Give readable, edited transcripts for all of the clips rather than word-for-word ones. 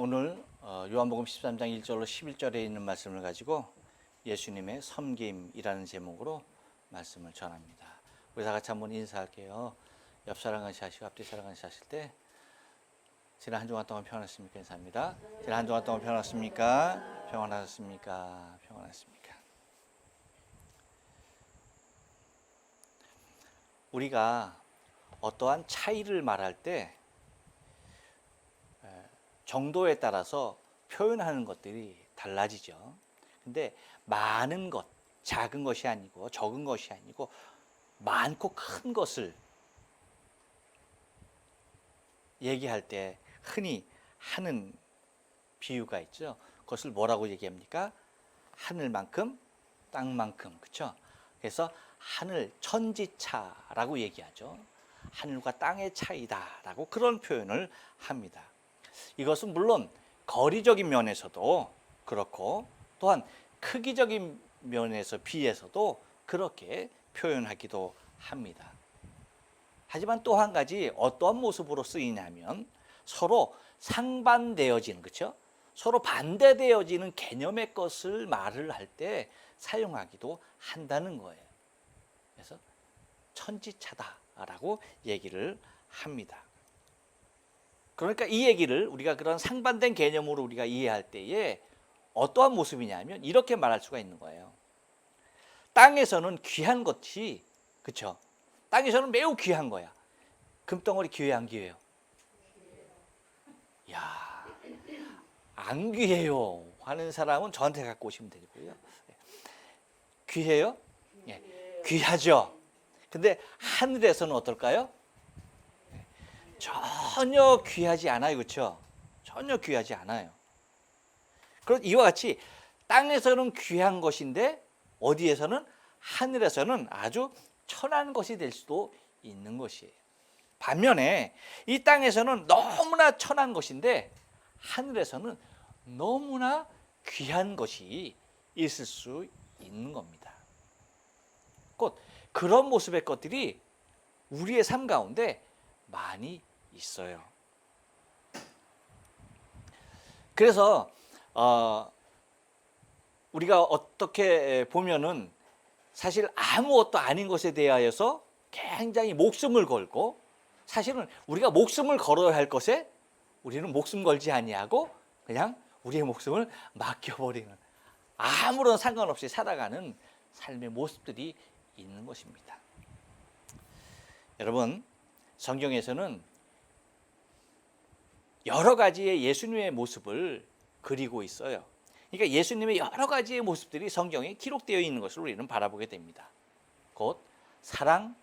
오늘 요한복음 13장 1절로 11절에 있는 말씀을 가지고 예수님의 섬김이라는 제목으로 말씀을 전합니다. 우리 다 같이 한번 인사할게요. 옆 사람 같이 하시고 앞뒤 사람 같이 하실 때 지난 한 주간 동안 평안했습니까? 인사합니다. 지난 한 주간 동안 평안했습니까? 평안하셨습니까? 평안했습니까? 우리가 어떠한 차이를 말할 때 정도에 따라서 표현하는 것들이 달라지죠. 근데 많은 것, 작은 것이 아니고 적은 것이 아니고 많고 큰 것을 얘기할 때 흔히 하는 비유가 있죠. 그것을 뭐라고 얘기합니까? 하늘만큼 땅만큼, 그렇죠? 그래서 하늘 천지차라고 얘기하죠. 하늘과 땅의 차이다라고 그런 표현을 합니다. 이것은 물론 거리적인 면에서도 그렇고 또한 크기적인 면에서 비해서도 그렇게 표현하기도 합니다. 하지만 또 한 가지 어떠한 모습으로 쓰이냐면 서로 상반되어지는, 그렇죠? 서로 반대되어지는 개념의 것을 말을 할 때 사용하기도 한다는 거예요. 그래서 천지차다라고 얘기를 합니다. 그러니까 이 얘기를 우리가 그런 상반된 개념으로 우리가 이해할 때에 어떠한 모습이냐면 이렇게 말할 수가 있는 거예요. 땅에서는 귀한 것이, 그렇죠? 땅에서는 매우 귀한 거야. 금덩어리 귀해요, 안 귀해요? 야, 안 귀해요 하는 사람은 저한테 갖고 오시면 되고요. 귀해요? 예, 귀하죠. 근데 하늘에서는 어떨까요? 전혀 귀하지 않아요, 그렇죠? 전혀 귀하지 않아요. 그럼 이와 같이 땅에서는 귀한 것인데 어디에서는, 하늘에서는 아주 천한 것이 될 수도 있는 것이에요. 반면에 이 땅에서는 너무나 천한 것인데 하늘에서는 너무나 귀한 것이 있을 수 있는 겁니다. 곧 그런 모습의 것들이 우리의 삶 가운데 많이 있어요. 그래서 우리가 어떻게 보면은 사실 아무것도 아닌 것에 대하여서 굉장히 목숨을 걸고, 사실은 우리가 목숨을 걸어야 할 것에 우리는 목숨 걸지 아니하고 그냥 우리의 목숨을 맡겨버리는, 아무런 상관없이 살아가는 삶의 모습들이 있는 것입니다. 여러분, 성경에서는 여러 가지의 예수님의 모습을 그리고 있어요. 그러니까 예수님의 여러 가지의 모습들이 성경에 기록되어 있는 것을 우리는 바라보게 됩니다. 곧 사랑,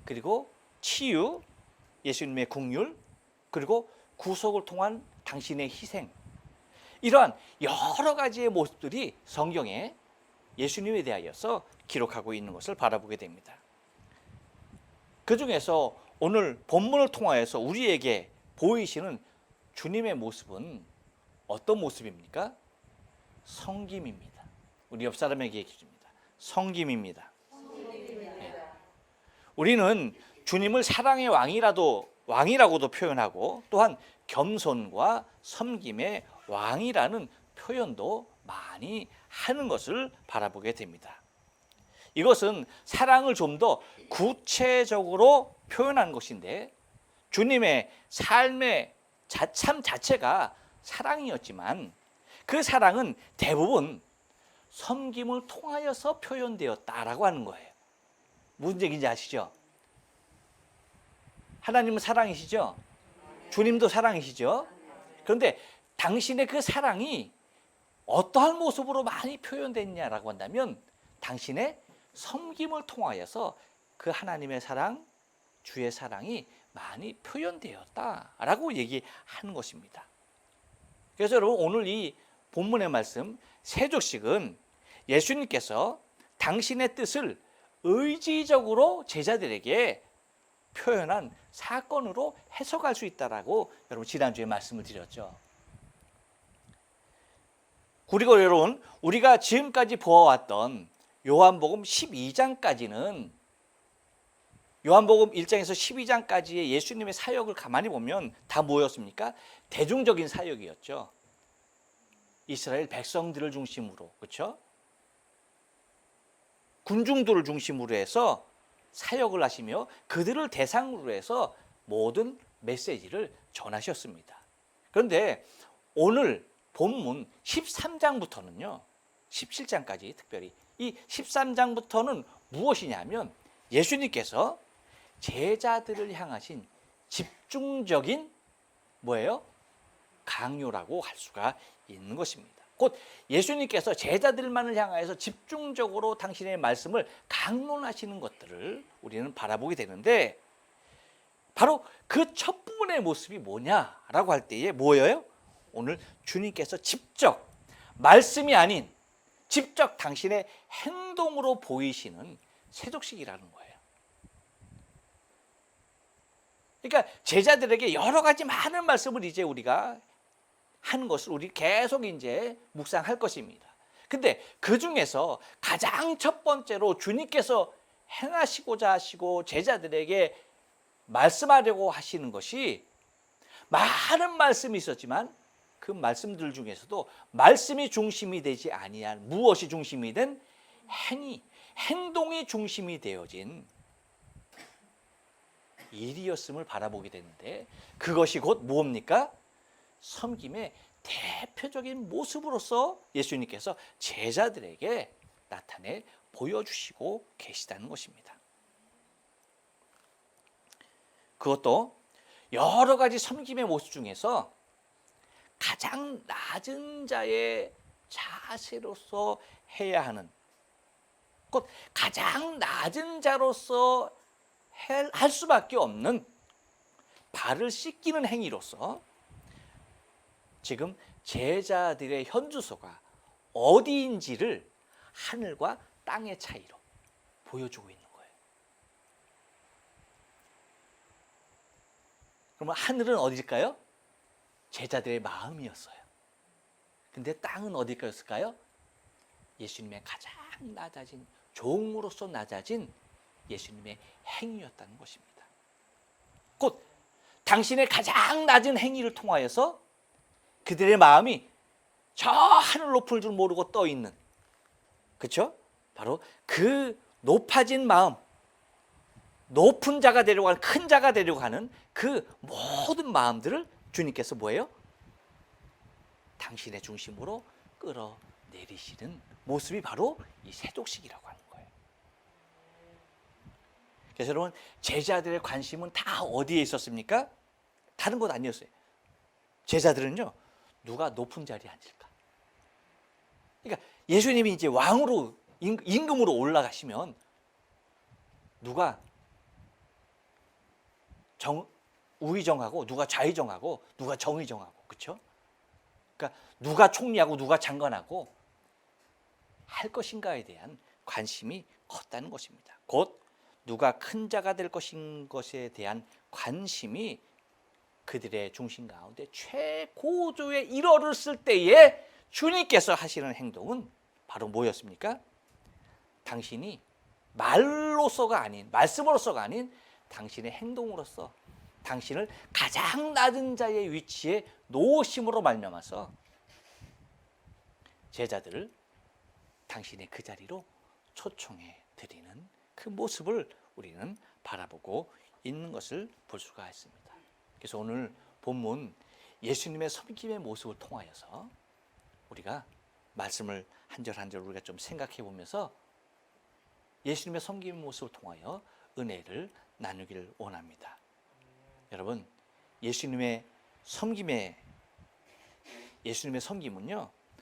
그리고 치유, 예수님의 긍휼, 그리고 구속을 통한 당신의 희생, 이러한 여러 가지의 모습들이 성경에 예수님에 대하여서 기록하고 있는 것을 바라보게 됩니다. 그 중에서 오늘 본문을 통하여서 우리에게 보이시는 주님의 모습은 어떤 모습입니까? 섬김입니다. 우리 옆 사람에게 얘기해 줍니다. 섬김입니다. 네. 우리는 주님을 사랑의 왕이라고도 표현하고 또한 겸손과 섬김의 왕이라는 표현도 많이 하는 것을 바라보게 됩니다. 이것은 사랑을 좀 더 구체적으로 표현한 것인데, 주님의 삶의 삶 자체가 사랑이었지만 그 사랑은 대부분 섬김을 통하여서 표현되었다라고 하는 거예요. 무슨 얘기인지 아시죠? 하나님은 사랑이시죠? 주님도 사랑이시죠? 그런데 당신의 그 사랑이 어떠한 모습으로 많이 표현됐냐라고 한다면 당신의 섬김을 통하여서 그 하나님의 사랑, 주의 사랑이 많이 표현되었다라고 얘기하는 것입니다. 그래서 여러분, 오늘 이 본문의 말씀 세족식은 예수님께서 당신의 뜻을 의지적으로 제자들에게 표현한 사건으로 해석할 수 있다라고 여러분 지난주에 말씀을 드렸죠. 그리고 여러분, 우리가 지금까지 보아왔던 요한복음 12장까지는 요한복음 1장에서 12장까지의 예수님의 사역을 가만히 보면 다 뭐였습니까? 대중적인 사역이었죠. 이스라엘 백성들을 중심으로, 그렇죠? 군중들을 중심으로 해서 사역을 하시며 그들을 대상으로 해서 모든 메시지를 전하셨습니다. 그런데 오늘 본문 13장부터는요, 17장까지 특별히 이 13장부터는 무엇이냐면 예수님께서 제자들을 향하신 집중적인 뭐예요? 강요라고 할 수가 있는 것입니다. 곧 예수님께서 제자들만을 향하여서 집중적으로 당신의 말씀을 강론하시는 것들을 우리는 바라보게 되는데, 바로 그 첫 부분의 모습이 뭐냐라고 할 때에 뭐예요? 오늘 주님께서 직접 말씀이 아닌 직접 당신의 행동으로 보이시는 세족식이라는 거예요. 그러니까 제자들에게 여러 가지 많은 말씀을 이제 우리가 하는 것을 우리 계속 이제 묵상할 것입니다. 근데 그 중에서 가장 첫 번째로 주님께서 행하시고자 하시고 제자들에게 말씀하려고 하시는 것이, 많은 말씀이 있었지만 그 말씀들 중에서도 말씀이 중심이 되지 아니한, 무엇이 중심이 된 행동이 중심이 되어진 일이었음을 바라보게 되는데, 그것이 곧 무엇입니까? 섬김의 대표적인 모습으로서 예수님께서 제자들에게 나타내 보여주시고 계시다는 것입니다. 그것도 여러 가지 섬김의 모습 중에서 가장 낮은 자의 자세로서 해야 하는, 곧 가장 낮은 자로서 할 수밖에 없는 발을 씻기는 행위로서 지금 제자들의 현주소가 어디인지를 하늘과 땅의 차이로 보여주고 있는 거예요. 그러면 하늘은 어디일까요? 제자들의 마음이었어요. 근데 땅은 어디였을까요? 예수님의 가장 낮아진, 종으로서 낮아진 예수님의 행위였다는 것입니다. 곧 당신의 가장 낮은 행위를 통하여서 그들의 마음이 저 하늘 높을 줄 모르고 떠 있는, 그렇죠? 바로 그 높아진 마음, 높은 자가 되려고 하는, 큰 자가 되려고 하는 그 모든 마음들을 주님께서 뭐예요? 당신의 중심으로 끌어내리시는 모습이 바로 이 세족식이라고 하는 거예요. 그래서 여러분, 제자들의 관심은 다 어디에 있었습니까? 다른 것 아니었어요. 제자들은요, 누가 높은 자리에 앉을까? 그러니까 예수님이 이제 왕으로, 임금으로 올라가시면 누가 우의정하고 누가 좌의정하고 누가 정의정하고, 그렇죠? 그러니까 누가 총리하고 누가 장관하고 할 것인가에 대한 관심이 컸다는 것입니다. 곧 누가 큰 자가 될 것에 대한 관심이 그들의 중심 가운데 최고조에 이르렀을 때에 주님께서 하시는 행동은 바로 뭐였습니까? 당신이 말로서가 아닌, 말씀으로서가 아닌 당신의 행동으로서 당신을 가장 낮은 자의 위치에 놓으심으로 말미암아서 제자들을 당신의 그 자리로 초청해 드리는 그 모습을 우리는 바라보고 있는 것을 볼 수가 있습니다. 그래서 오늘 본문 예수님의 섬김의 모습을 통하여서 우리가 말씀을 한 절 한 절 우리가 좀 생각해 보면서 예수님의 섬김의 모습을 통하여 은혜를 나누기를 원합니다. 여러분, 예수님의 섬김은요,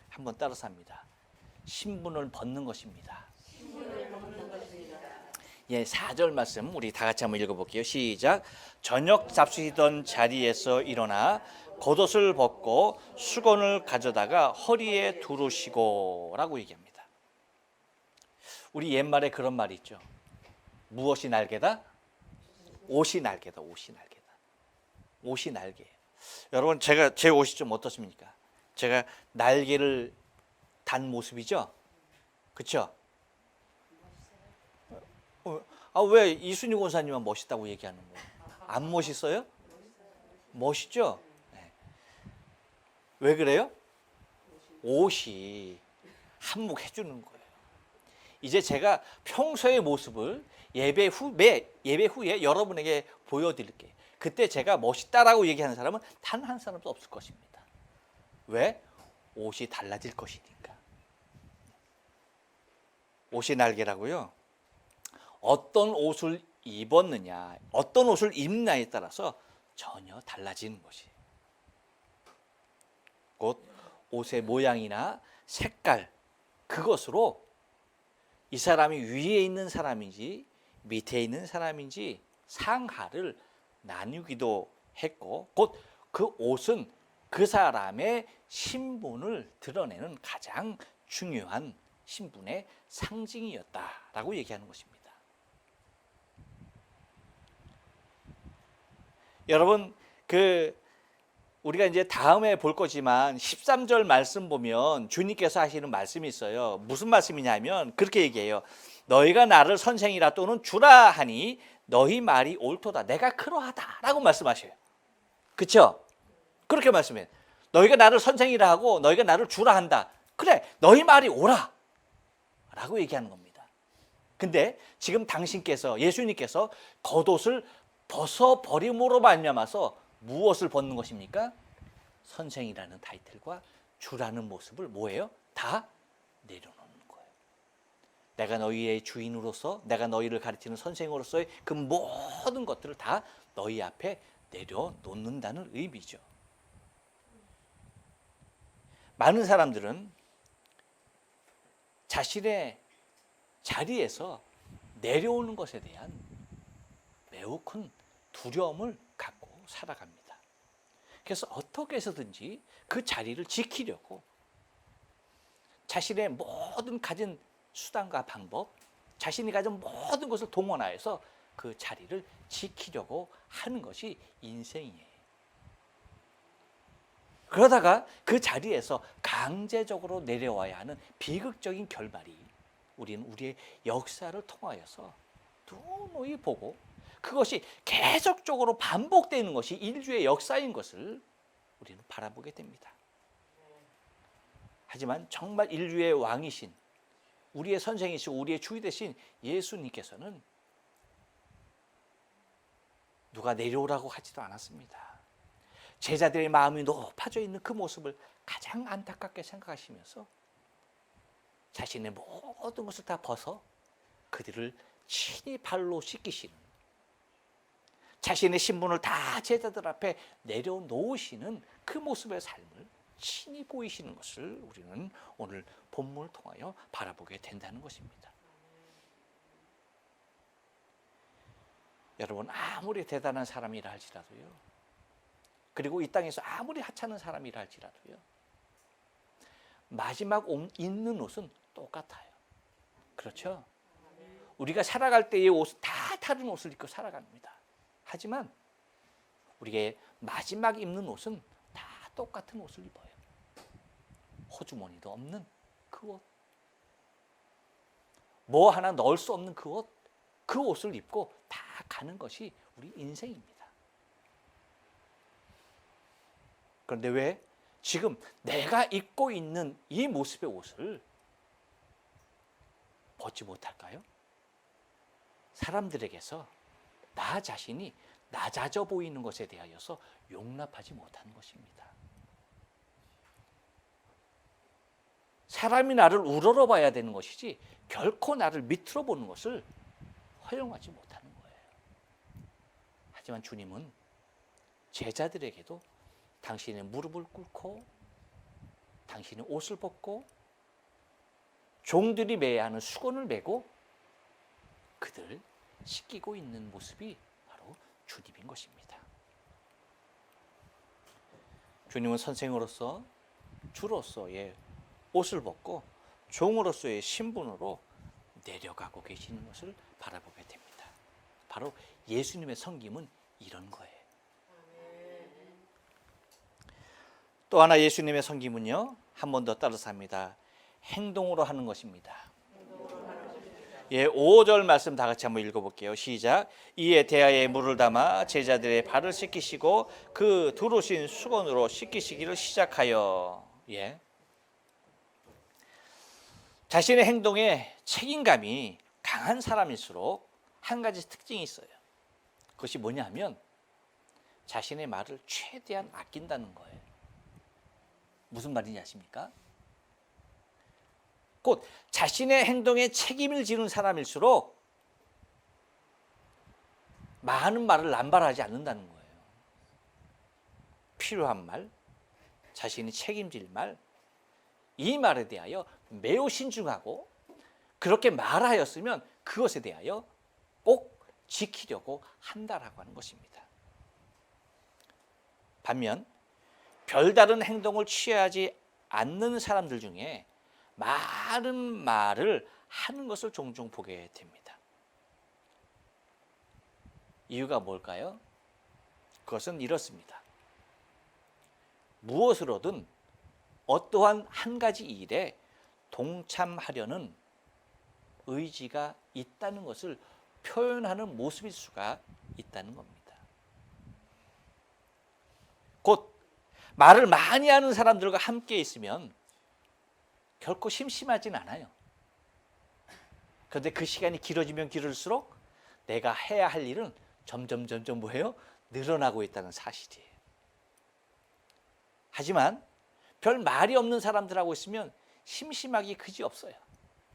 한번 따라서 합니다. 신분을 벗는 것입니다. 예, 4절 말씀 우리 다 같이 한번 읽어볼게요. 시작. 저녁 잡수시던 자리에서 일어나 겉옷을 벗고 수건을 가져다가 허리에 두르시고 라고 얘기합니다. 우리 옛말에 그런 말이 있죠. 무엇이 날개다? 옷이 날개다. 옷이 날개다. 옷이 날개예요. 여러분, 제 옷이 좀 어떻습니까? 제가 날개를 단 모습이죠? 그렇죠? 아, 왜 이순희 권사님은 멋있다고 얘기하는 거예요? 안 멋있어요? 멋있죠? 네. 왜 그래요? 옷이 한몫해 주는 거예요. 이제 제가 평소의 모습을 예배 후에 여러분에게 보여드릴게요. 그때 제가 멋있다라고 얘기하는 사람은 단 한 사람도 없을 것입니다. 왜? 옷이 달라질 것이니까. 옷이 날개라고요. 어떤 옷을 입었느냐, 어떤 옷을 입느냐에 따라서 전혀 달라지는 것이에요. 곧 옷의 모양이나 색깔, 그것으로 이 사람이 위에 있는 사람인지 밑에 있는 사람인지 상하를 나누기도 했고, 곧 그 옷은 그 사람의 신분을 드러내는 가장 중요한 신분의 상징이었다라고 얘기하는 것입니다. 여러분, 우리가 이제 다음에 볼 거지만 13절 말씀 보면 주님께서 하시는 말씀이 있어요. 무슨 말씀이냐면 그렇게 얘기해요. 너희가 나를 선생이라 또는 주라 하니 너희 말이 옳도다. 내가 그러하다라고 말씀하셔요. 그렇죠? 그렇게 말씀해요. 너희가 나를 선생이라 하고 너희가 나를 주라 한다. 그래, 너희 말이 옳아 라고 얘기하는 겁니다. 근데 지금 당신께서, 예수님께서 겉옷을 벗어버림으로 말미암아서 무엇을 벗는 것입니까? 선생이라는 타이틀과 주라는 모습을 뭐예요? 다 내려놓는 거예요. 내가 너희의 주인으로서, 내가 너희를 가르치는 선생으로서의 그 모든 것들을 다 너희 앞에 내려놓는다는 의미죠. 많은 사람들은 자신의 자리에서 내려오는 것에 대한 매우 큰 두려움을 갖고 살아갑니다. 그래서 어떻게 해서든지 그 자리를 지키려고 자신의 모든 가진 수단과 방법, 자신이 가진 모든 것을 동원하여서 그 자리를 지키려고 하는 것이 인생이에요. 그러다가 그 자리에서 강제적으로 내려와야 하는 비극적인 결말이 우리는 우리의 역사를 통하여서 누누이 보고 그것이 계속적으로 반복되는 것이 인류의 역사인 것을 우리는 바라보게 됩니다. 하지만 정말 인류의 왕이신, 우리의 선생이시고 우리의 주인 되신 예수님께서는 누가 내려오라고 하지도 않았습니다. 제자들의 마음이 높아져 있는 그 모습을 가장 안타깝게 생각하시면서 자신의 모든 것을 다 벗어 그들을 친히 발로 씻기시는, 자신의 신분을 다 제자들 앞에 내려놓으시는 그 모습의 삶을 친히 보이시는 것을 우리는 오늘 본문을 통하여 바라보게 된다는 것입니다. 여러분, 아무리 대단한 사람이라 할지라도요, 그리고 이 땅에서 아무리 하찮은 사람이라 할지라도요, 마지막 입는 옷은 똑같아요. 그렇죠? 우리가 살아갈 때의 옷은 다 다른 옷을 입고 살아갑니다. 하지만 우리의 마지막 입는 옷은 다 똑같은 옷을 입어요. 호주머니도 없는 그 옷, 뭐 하나 넣을 수 없는 그 옷, 그 옷을 입고 다 가는 것이 우리 인생입니다. 그런데 왜 지금 내가 입고 있는 이 모습의 옷을 벗지 못할까요? 사람들에게서 나 자신이 낮아져 보이는 것에 대하여서 용납하지 못하는 것입니다. 사람이 나를 우러러봐야 되는 것이지 결코 나를 밑으로 보는 것을 허용하지 못하는 거예요. 하지만 주님은 제자들에게도 당신의 무릎을 꿇고 당신의 옷을 벗고 종들이 매야 하는 수건을 메고 그들을 씻기고 있는 모습이 바로 주님인 것입니다. 주님은 선생으로서, 주로서의 옷을 벗고 종으로서의 신분으로 내려가고 계시는 것을 바라보게 됩니다. 바로 예수님의 섬김은 이런 거예요. 또 하나 예수님의 섬김은요, 한 번 더 따라서 합니다. 행동으로 하는 것입니다. 예, 5절 말씀 다 같이 한번 읽어볼게요. 시작. 이에 대야에 물을 담아 제자들의 발을 씻기시고 그 두르신 수건으로 씻기시기를 시작하여. 예. 자신의 행동에 책임감이 강한 사람일수록 한 가지 특징이 있어요. 그것이 뭐냐면 자신의 말을 최대한 아낀다는 거예요. 무슨 말인지 아십니까? 곧 자신의 행동에 책임을 지는 사람일수록 많은 말을 남발하지 않는다는 거예요. 필요한 말, 자신이 책임질 말, 이 말에 대하여 매우 신중하고 그렇게 말하였으면 그것에 대하여 꼭 지키려고 한다라고 하는 것입니다. 반면 별다른 행동을 취하지 않는 사람들 중에 많은 말을 하는 것을 종종 보게 됩니다. 이유가 뭘까요? 그것은 이렇습니다. 무엇으로든 어떠한 한 가지 일에 동참하려는 의지가 있다는 것을 표현하는 모습일 수가 있다는 겁니다. 곧 말을 많이 하는 사람들과 함께 있으면 결코 심심하진 않아요. 그런데 그 시간이 길어지면 길을수록 내가 해야 할 일은 점점 뭐예요? 늘어나고 있다는 사실이에요. 하지만 별 말이 없는 사람들하고 있으면 심심하기 그지없어요.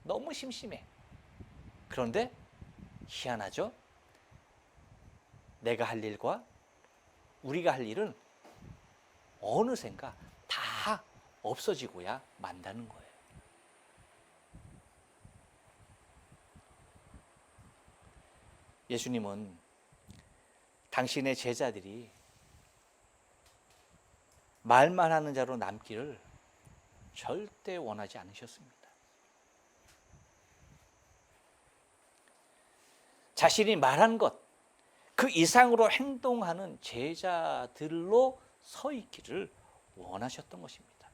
너무 심심해. 그런데 희한하죠? 내가 할 일과 우리가 할 일은 어느샌가 다 없어지고야 만다는 거예요. 예수님은 당신의 제자들이 말만 하는 자로 남기를 절대 원하지 않으셨습니다. 자신이 말한 것, 그 이상으로 행동하는 제자들로 서 있기를 원하셨던 것입니다.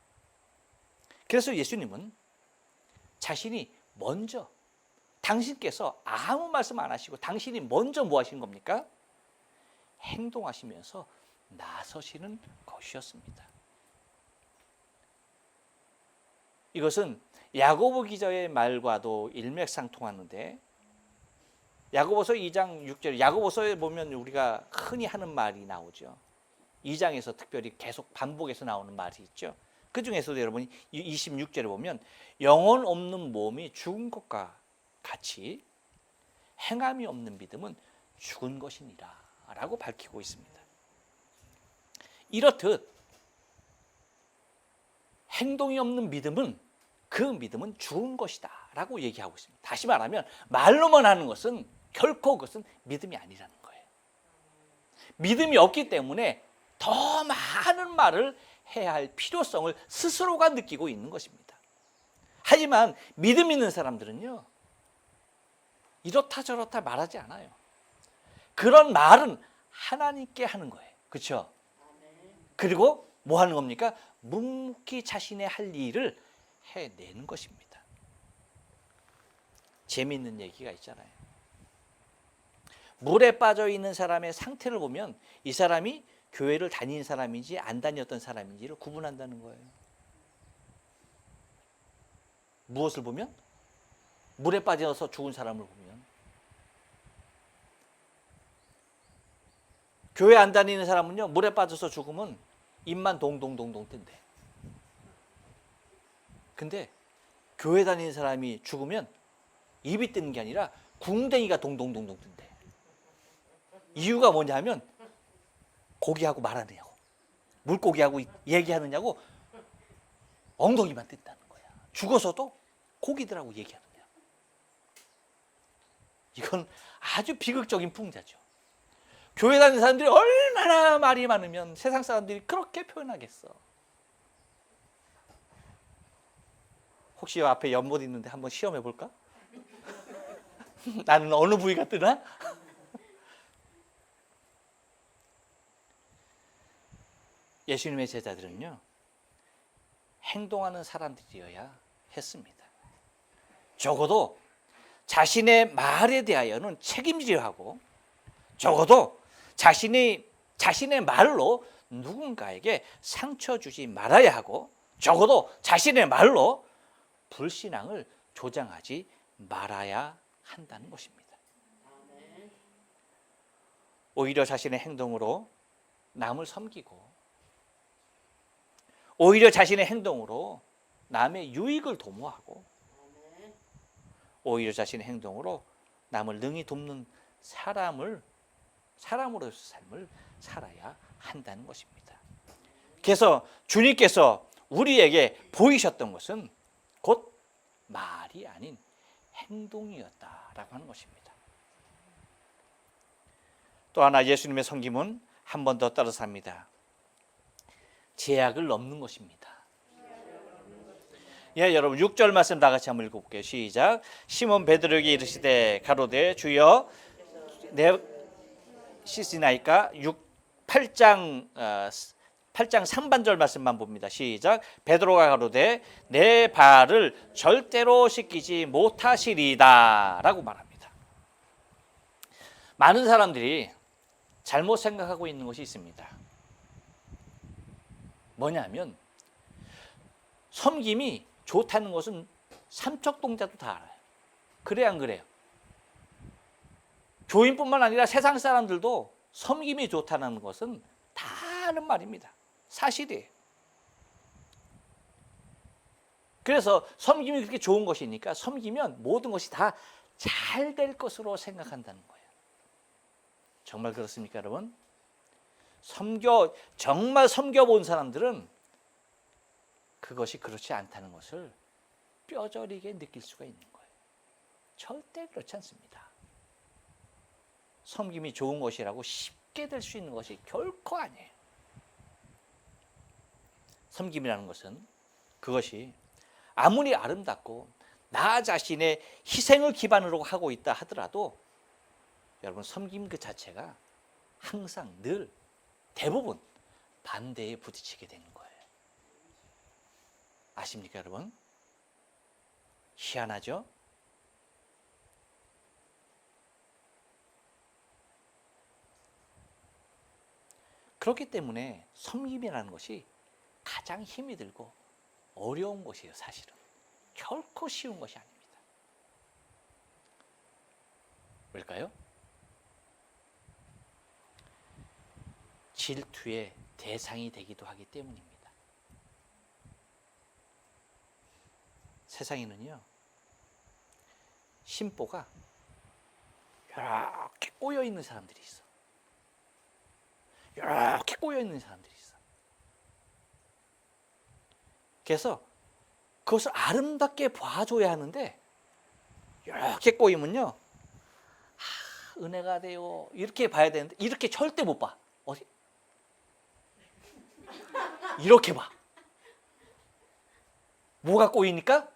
그래서 예수님은 자신이 먼저, 당신께서 아무 말씀 안 하시고 당신이 먼저 뭐 하신 겁니까? 행동하시면서 나서시는 것이었습니다. 이것은 야고보 기자의 말과도 일맥상통하는데, 야고보서 2장 6절, 야고보서에 보면 우리가 흔히 하는 말이 나오죠. 2장에서 특별히 계속 반복해서 나오는 말이 있죠. 그 중에서도 여러분이 26절에 보면 영혼 없는 몸이 죽은 것과 같이 행함이 없는 믿음은 죽은 것이니라 라고 밝히고 있습니다. 이렇듯 행동이 없는 믿음은, 그 믿음은 죽은 것이다 라고 얘기하고 있습니다. 다시 말하면 말로만 하는 것은 결코 그것은 믿음이 아니라는 거예요. 믿음이 없기 때문에 더 많은 말을 해야 할 필요성을 스스로가 느끼고 있는 것입니다. 하지만 믿음 있는 사람들은요, 이렇다 저렇다 말하지 않아요. 그런 말은 하나님께 하는 거예요. 그렇죠? 그리고 뭐 하는 겁니까? 묵묵히 자신의 할 일을 해내는 것입니다. 재미있는 얘기가 있잖아요. 물에 빠져 있는 사람의 상태를 보면 이 사람이 교회를 다니는 사람인지 안 다녔던 사람인지를 구분한다는 거예요. 무엇을 보면? 물에 빠져서 죽은 사람을 보면. 교회 안 다니는 사람은요, 물에 빠져서 죽으면 입만 동동동동 뜬대. 근데 교회 다니는 사람이 죽으면 입이 뜨는 게 아니라 궁뎅이가 동동동동 뜬대. 이유가 뭐냐면 고기하고 말하느냐고, 물고기하고 얘기하느냐고 엉덩이만 뜬다는 거야. 죽어서도 고기들하고 얘기하느냐. 이건 아주 비극적인 풍자죠. 교회 다니는 사람들이 얼마나 말이 많으면 세상 사람들이 그렇게 표현하겠어. 혹시 앞에 연못 있는데 한번 시험해 볼까? 나는 어느 부위가 뜨나? 예수님의 제자들은요, 행동하는 사람들이어야 했습니다. 적어도 자신의 말에 대하여는 책임지려 하고 적어도 자신의 말로 누군가에게 상처 주지 말아야 하고 적어도 자신의 말로 불신앙을 조장하지 말아야 한다는 것입니다. 오히려 자신의 행동으로 남을 섬기고 오히려 자신의 행동으로 남의 유익을 도모하고 오히려 자신의 행동으로 남을 능히 돕는 사람으로서 삶을 살아야 한다는 것입니다. 그래서 주님께서 우리에게 보이셨던 것은 곧 말이 아닌 행동이었다라고 하는 것입니다. 또 하나 예수님의 섬김은 한 번 더 따라서 합니다. 제약을 넘는 것입니다. 예, 여러분 6절 말씀 다 같이 한번 읽어볼게요. 시작. 시몬 베드로에게 이르시되 가로되 주여 내 씻으나이까. 8장 3반절 말씀만 봅니다. 시작. 베드로가 가로되 내 발을 절대로 씻기지 못하시리다 라고 말합니다. 많은 사람들이 잘못 생각하고 있는 것이 있습니다. 뭐냐면 섬김이 좋다는 것은 삼척동자도 다 알아요. 그래 안 그래요? 교인뿐만 아니라 세상 사람들도 섬김이 좋다는 것은 다 아는 말입니다. 사실이에요. 그래서 섬김이 그렇게 좋은 것이니까 섬기면 모든 것이 다 잘 될 것으로 생각한다는 거예요. 정말 그렇습니까, 여러분? 정말 섬겨본 사람들은 그것이 그렇지 않다는 것을 뼈저리게 느낄 수가 있는 거예요. 절대 그렇지 않습니다. 섬김이 좋은 것이라고 쉽게 될 수 있는 것이 결코 아니에요. 섬김이라는 것은 그것이 아무리 아름답고 나 자신의 희생을 기반으로 하고 있다 하더라도 여러분 섬김 그 자체가 항상 늘 대부분 반대에 부딪히게 되는 거예요. 아십니까, 여러분? 희한하죠? 그렇기 때문에 섬김이라는 것이 가장 힘이 들고 어려운 것이에요, 사실은. 결코 쉬운 것이 아닙니다. 왜일까요? 질투의 대상이 되기도 하기 때문입니다. 세상에는요, 심보가 이렇게 꼬여 있는 사람들이 있어. 이렇게 꼬여 있는 사람들이 있어. 그래서 그것을 아름답게 봐줘야 하는데 이렇게 꼬이면요, 은혜가 돼요 이렇게 봐야 되는데 이렇게 절대 못 봐. 어디? 이렇게 봐. 뭐가 꼬이니까?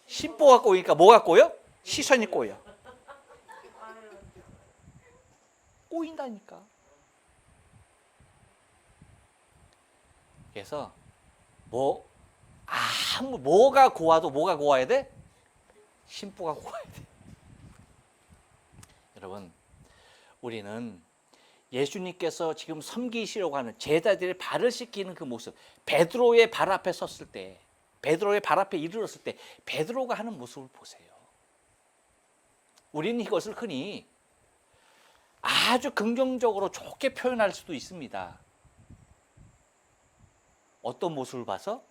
심보가 꼬이니까 뭐가 꼬여? 시선이 꼬여. 꼬인다니까. 그래서 뭐가 고와도 뭐가 고와야 돼? 심보가 고와야 돼. 여러분, 우리는 예수님께서 지금 섬기시려고 하는 제자들의 발을 씻기는 그 모습, 베드로의 발 앞에 섰을 때, 베드로의 발 앞에 이르렀을 때 베드로가 하는 모습을 보세요. 우리는 이것을 흔히 아주 긍정적으로 좋게 표현할 수도 있습니다. 어떤 모습을 봐서?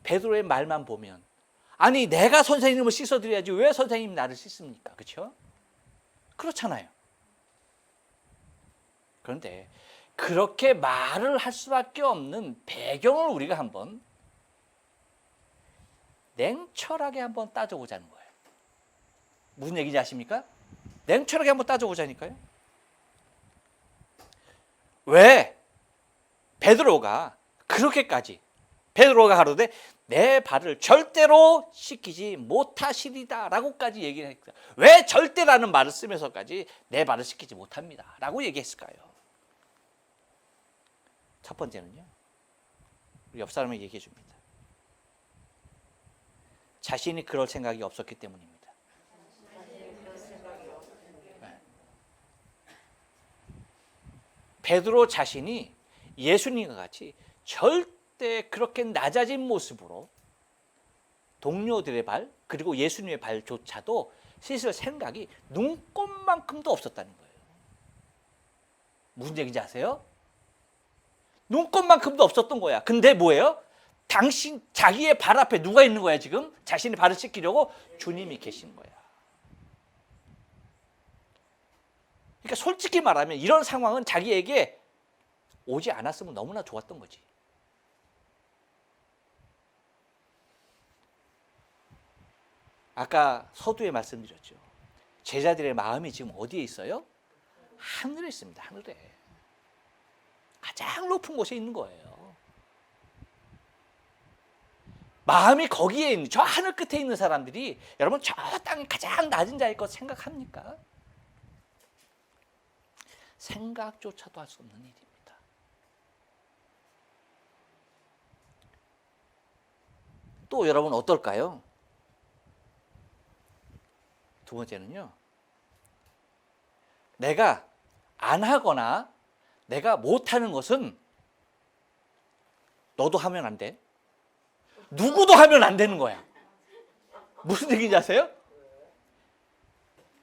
베드로의 말만 보면, 아니 내가 선생님을 씻어드려야지 왜 선생님이 나를 씻습니까? 그렇죠? 그렇잖아요. 그런데 그렇게 말을 할 수밖에 없는 배경을 우리가 한번 냉철하게 한번 따져보자는 거예요. 무슨 얘기인지 아십니까? 냉철하게 한번 따져보자니까요. 왜 베드로가 가로되 내 발을 절대로 씻기지 못하시리다 라고까지 얘기를 했어요. 왜 절대라는 말을 쓰면서까지 내 발을 씻기지 못합니다 라고 얘기했을까요? 첫 번째는요, 우리 옆 사람에게 얘기해 줍니다. 자신이 그럴 생각이 없었기 때문입니다. 베드로 자신이 예수님과 같이 절대 그렇게 낮아진 모습으로 동료들의 발 그리고 예수님의 발조차도 씻을 생각이 눈꼽만큼도 없었다는 거예요. 무슨 얘기인지 아세요? 눈꼽만큼도 없었던 거야. 근데 뭐예요? 당신 자기의 발 앞에 누가 있는 거야 지금? 자신의 발을 씻기려고 주님이 계신 거야. 그러니까 솔직히 말하면 이런 상황은 자기에게 오지 않았으면 너무나 좋았던 거지. 아까 서두에 말씀드렸죠. 제자들의 마음이 지금 어디에 있어요? 하늘에 있습니다. 하늘에. 가장 높은 곳에 있는 거예요. 마음이 거기에 있는, 저 하늘 끝에 있는 사람들이 여러분 저 땅에 가장 낮은 자일 것 생각합니까? 생각조차도 할 수 없는 일입니다. 또 여러분 어떨까요? 두 번째는요. 내가 안 하거나 내가 못하는 것은 너도 하면 안 돼. 누구도 하면 안 되는 거야. 무슨 얘기인지 아세요?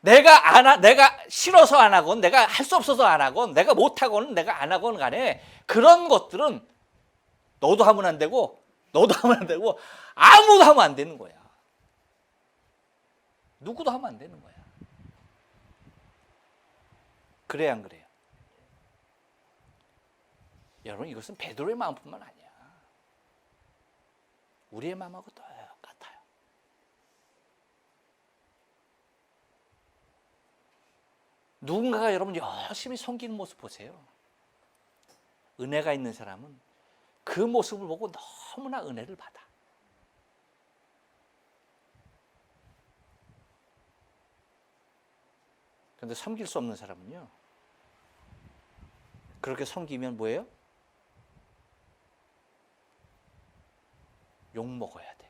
내가 싫어서 안 하건, 내가 할 수 없어서 안 하건, 내가 못하건, 내가 안 하건 간에 그런 것들은 너도 하면 안 되고, 너도 하면 안 되고, 아무도 하면 안 되는 거야. 누구도 하면 안 되는 거야. 그래야 안 그래요? 여러분 이것은 베드로의 마음뿐만 아니야. 우리의 마음하고 똑같아요. 누군가가 여러분 열심히 섬기는 모습 보세요. 은혜가 있는 사람은 그 모습을 보고 너무나 은혜를 받아. 그런데 섬길 수 없는 사람은요. 그렇게 섬기면 뭐예요? 욕 먹어야 돼.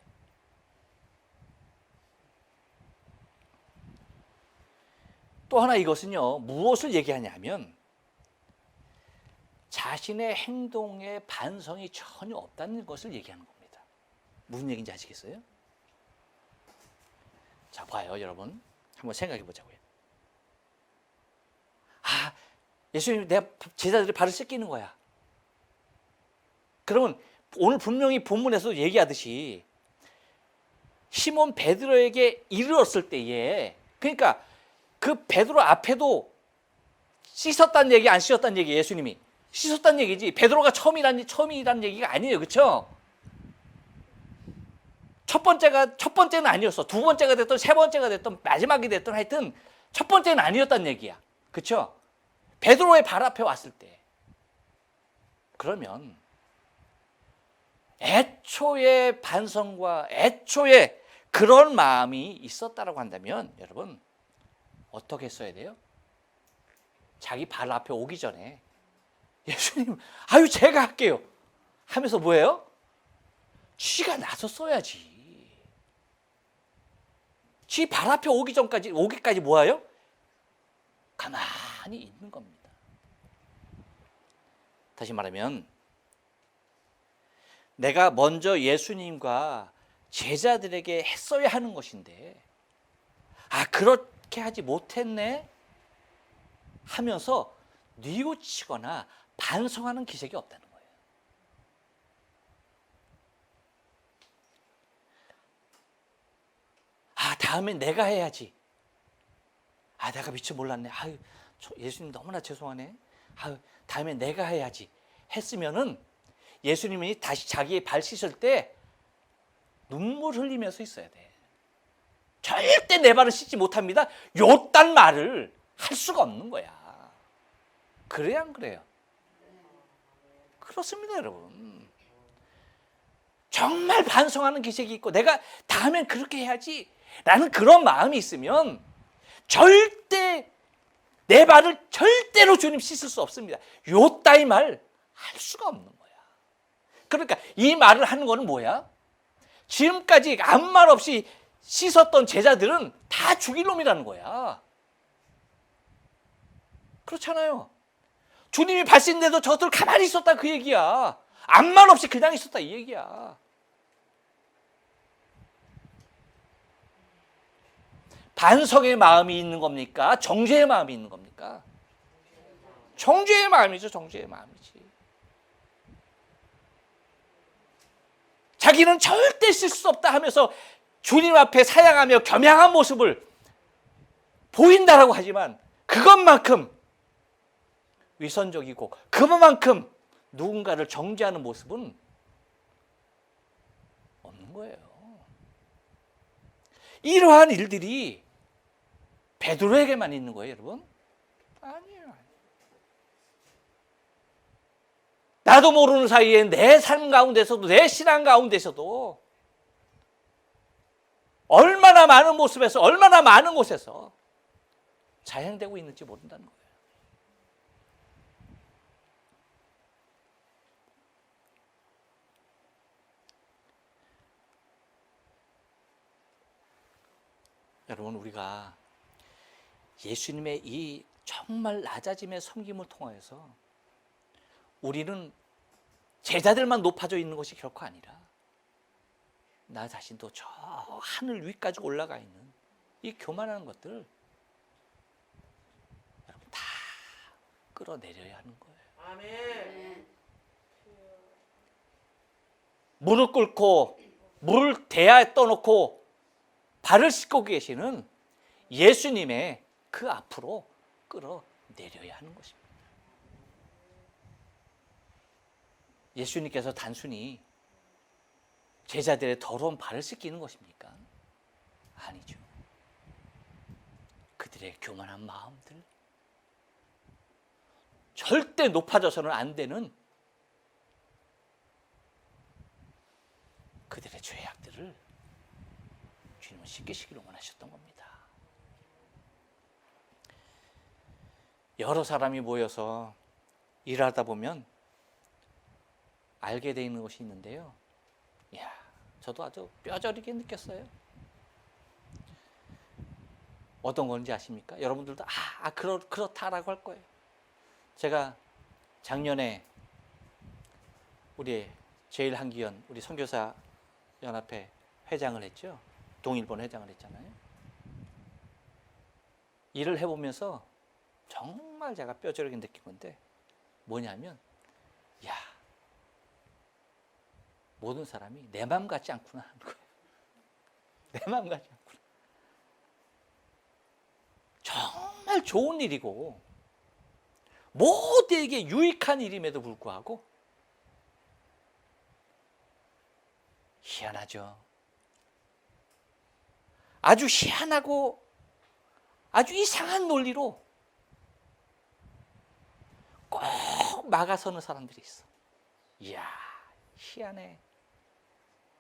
또 하나 이것은요. 무엇을 얘기하냐면 자신의 행동에 반성이 전혀 없다는 것을 얘기하는 겁니다. 무슨 얘기인지 아시겠어요? 자, 봐요, 여러분. 한번 생각해 보자고요. 아, 예수님, 내가 제자들의 발을 씻기는 거야. 그러면 오늘 분명히 본문에서 얘기하듯이 시몬 베드로에게 이르렀을 때에, 그러니까 그 베드로 앞에도 씻었다는 얘기, 안 씻었다는 얘기, 예수님이 씻었다는 얘기지. 베드로가 처음이라는 얘기가 아니에요, 그렇죠? 첫 번째는 아니었어. 두 번째가 됐든 세 번째가 됐든 마지막이 됐든 하여튼 첫 번째는 아니었다는 얘기야, 그렇죠? 베드로의 발 앞에 왔을 때, 그러면 애초에 반성과 애초에 그런 마음이 있었다라고 한다면 여러분 어떻게 했어야 돼요? 자기 발 앞에 오기 전에 예수님, 아유 제가 할게요 하면서 뭐예요? 쥐가 나섰어야지. 쥐 발 앞에 오기까지 뭐예요? 가만히 있는 겁니다. 다시 말하면 내가 먼저 예수님과 제자들에게 했어야 하는 것인데 아 그렇게 하지 못했네 하면서 뉘우치거나 반성하는 기색이 없다는 거예요. 아 다음엔 내가 해야지. 아 내가 미처 몰랐네. 아유 예수님 너무나 죄송하네. 아유 다음엔 내가 해야지 했으면은 예수님이 다시 자기의 발 씻을 때 눈물 흘리면서 있어야 돼. 절대 내 발을 씻지 못합니다. 요딴 말을 할 수가 없는 거야. 그래야 안 그래요? 그렇습니다, 여러분. 정말 반성하는 기색이 있고 내가 다음엔 그렇게 해야지 라는 그런 마음이 있으면 절대 내 발을 절대로 주님 씻을 수 없습니다. 요 따위 말 할 수가 없는 거야. 그러니까 이 말을 하는 거는 뭐야? 지금까지 아무 말 없이 씻었던 제자들은 다 죽일 놈이라는 거야. 그렇잖아요. 주님이 발신돼도 저들 가만히 있었다 그 얘기야. 아무 말 없이 그냥 있었다 이 얘기야. 반성의 마음이 있는 겁니까? 정죄의 마음이 있는 겁니까? 정죄의 마음이죠. 정죄의 마음이지. 자기는 절대 쓸 수 없다 하면서 주님 앞에 사양하며 겸양한 모습을 보인다라고 하지만 그것만큼 위선적이고 그것만큼 누군가를 정죄하는 모습은 없는 거예요. 이러한 일들이 베드로에게만 있는 거예요, 여러분? 아니에요. 나도 모르는 사이에 내 삶 가운데서도 내 신앙 가운데서도 얼마나 많은 모습에서 얼마나 많은 곳에서 자행되고 있는지 모른다는 거예요. 여러분, 우리가 예수님의 이 정말 낮아짐의 섬김을 통하여서 우리는 제자들만 높아져 있는 것이 결코 아니라 나 자신도 저 하늘 위까지 올라가 있는 이 교만한 것들 여러분 다 끌어내려야 하는 거예요. 아멘. 무릎 꿇고 물을 대야에 떠놓고 발을 씻고 계시는 예수님의 그 앞으로 끌어내려야 하는 것입니다. 예수님께서 단순히 제자들의 더러운 발을 씻기는 것입니까? 아니죠. 그들의 교만한 마음들, 절대 높아져서는 안 되는 그들의 죄악들을 주님은 씻기시기를 원하셨던 겁니다. 여러 사람이 모여서 일하다 보면 알게 돼 있는 것이 있는데요. 이야, 저도 아주 뼈저리게 느꼈어요. 어떤 건지 아십니까? 여러분들도 그렇다라고 할 거예요. 제가 작년에 우리 제일 한기현 우리 선교사 연합회 회장을 했죠. 동일본 회장을 했잖아요. 일을 해보면서 정말 제가 뼈저리게 느낀 건데 뭐냐면, 야, 모든 사람이 내 마음 같지 않구나 하는 거예요. 내 마음 같지 않구나. 정말 좋은 일이고 모두에게 유익한 일임에도 불구하고 희한하죠. 아주 희한하고 아주 이상한 논리로 꼭 막아서는 사람들이 있어. 이야, 희한해.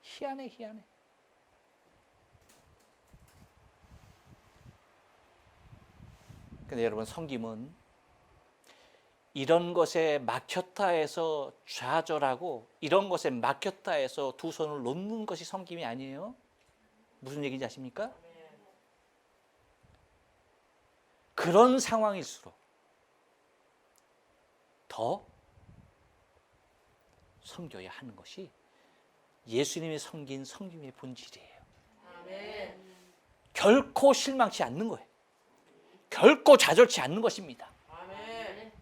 희한해. 근데 여러분, 섬김은 이런 것에 막혔다 해서 좌절하고 이런 것에 막혔다 해서 두 손을 놓는 것이 섬김이 아니에요. 무슨 얘기인지 아십니까? 그런 상황일수록 더 섬겨야 하는 것이 예수님이 섬긴 섬김의 본질이에요. 아멘. 결코 실망치 않는 거예요. 결코 좌절치 않는 것입니다. 아멘.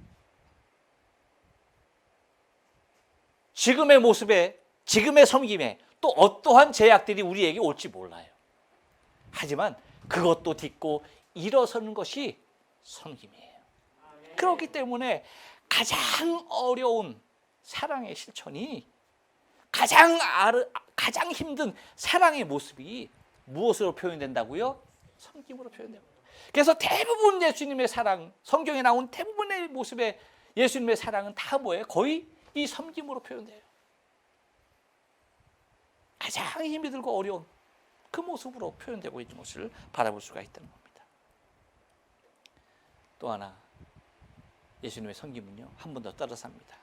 지금의 모습에, 지금의 섬김에 또 어떠한 제약들이 우리에게 올지 몰라요. 하지만 그것도 딛고 일어서는 것이 섬김이에요. 아멘. 그렇기 때문에 가장 어려운 사랑의 실천이 가장 힘든 사랑의 모습이 무엇으로 표현된다고요? 섬김으로 표현됩니다. 그래서 대부분 예수님의 사랑, 성경에 나온 대부분의 모습의 예수님의 사랑은 다 뭐예요? 거의 이 섬김으로 표현돼요. 가장 힘이 들고 어려운 그 모습으로 표현되고 있는 것을 바라볼 수가 있다는 겁니다. 또 하나, 예수님의 섬김은요, 한 번 더 따라서 합니다.